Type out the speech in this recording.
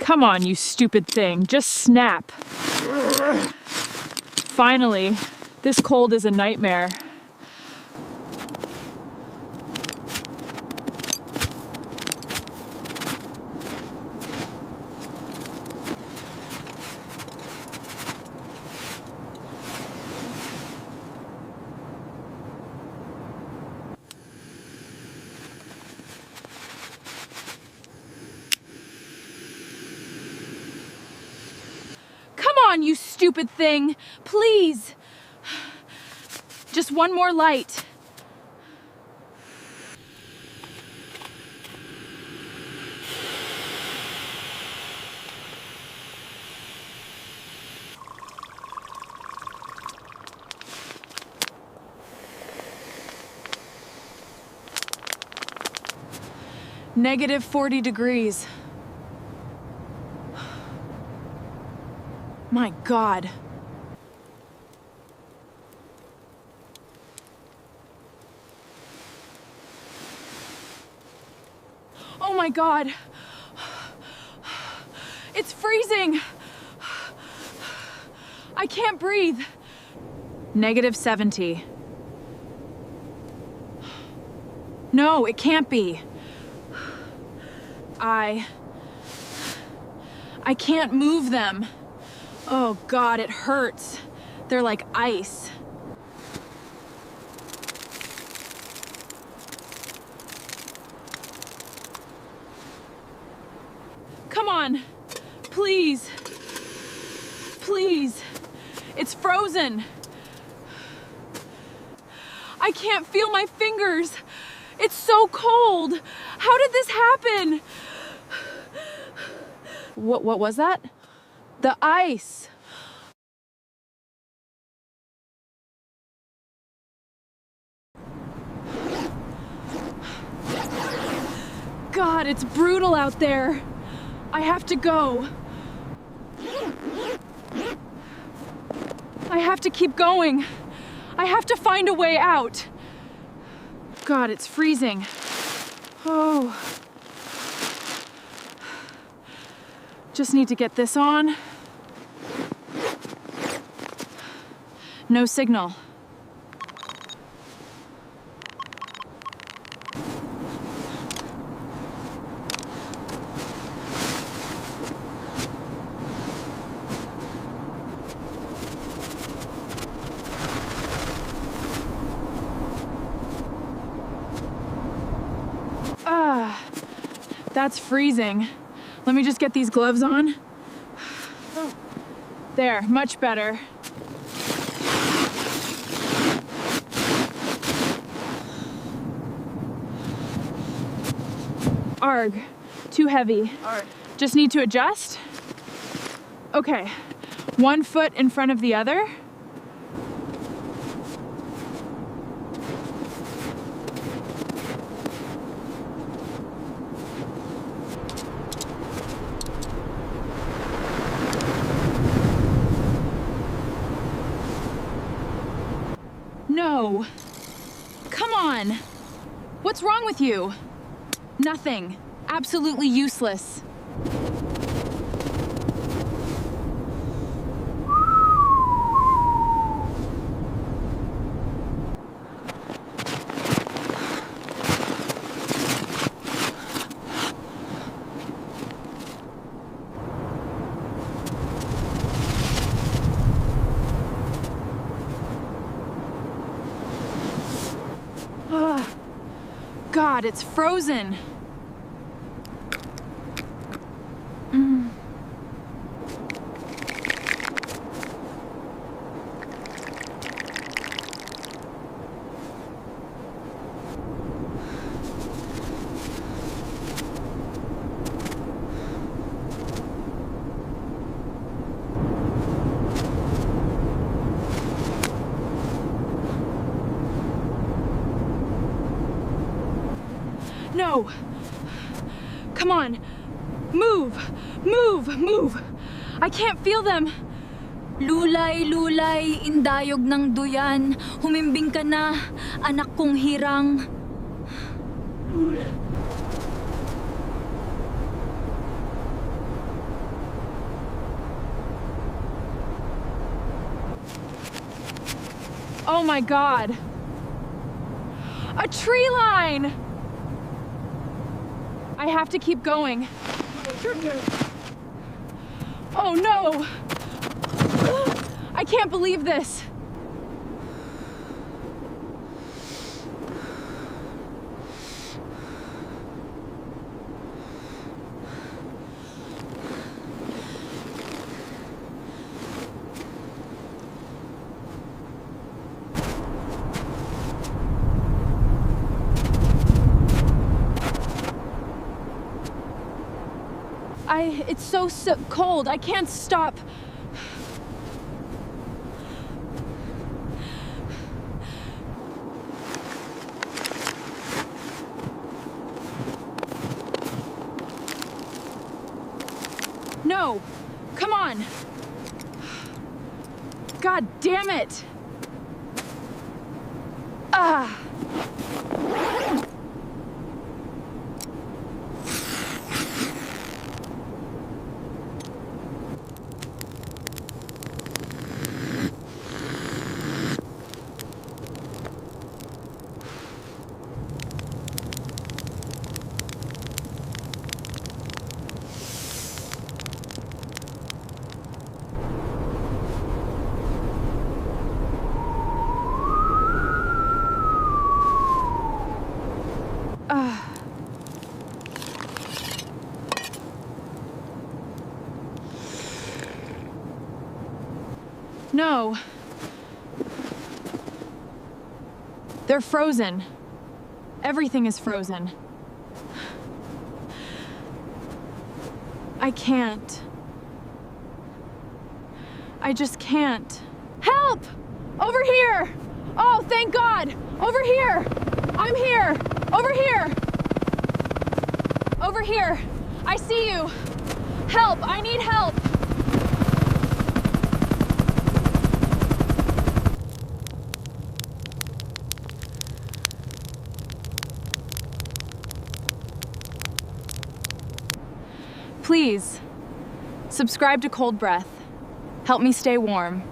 Come on, you stupid thing. Just snap. Finally, this cold is a nightmare. You stupid thing, please. Just one more light. Negative 40 degrees. My God. Oh my God. It's freezing. I can't breathe. Negative 70. No, it can't be. I can't move them. Oh God, it hurts. They're like ice. Come on, please. Please. It's frozen. I can't feel my fingers. It's so cold. How did this happen? What was that? The ice. God, it's brutal out there. I have to go. I have to keep going. I have to find a way out. God, it's freezing. Oh. Just need to get this on. No signal. That's freezing. Let me just get these gloves on. There, much better. Arg, too heavy. Arg. Just need to adjust? Okay, one foot in front of the other. No. Come on. What's wrong with you? Nothing. Absolutely useless. God, it's frozen. No. Come on. Move. Move. Move. I can't feel them. Lulay, lulay, indayog ng duyan. Humimbing ka na, anak kong hirang. Oh my God. A tree line! I have to keep going. Oh no! I can't believe this. It's so cold. I can't stop. No, come on. God damn it. Ah. No. They're frozen. Everything is frozen. I can't. I just can't. Help! Over here! Oh, thank God! Over here! I'm here! Over here! Over here! I see you! Help! I need help! Please, subscribe to Cold Breath. Help me stay warm.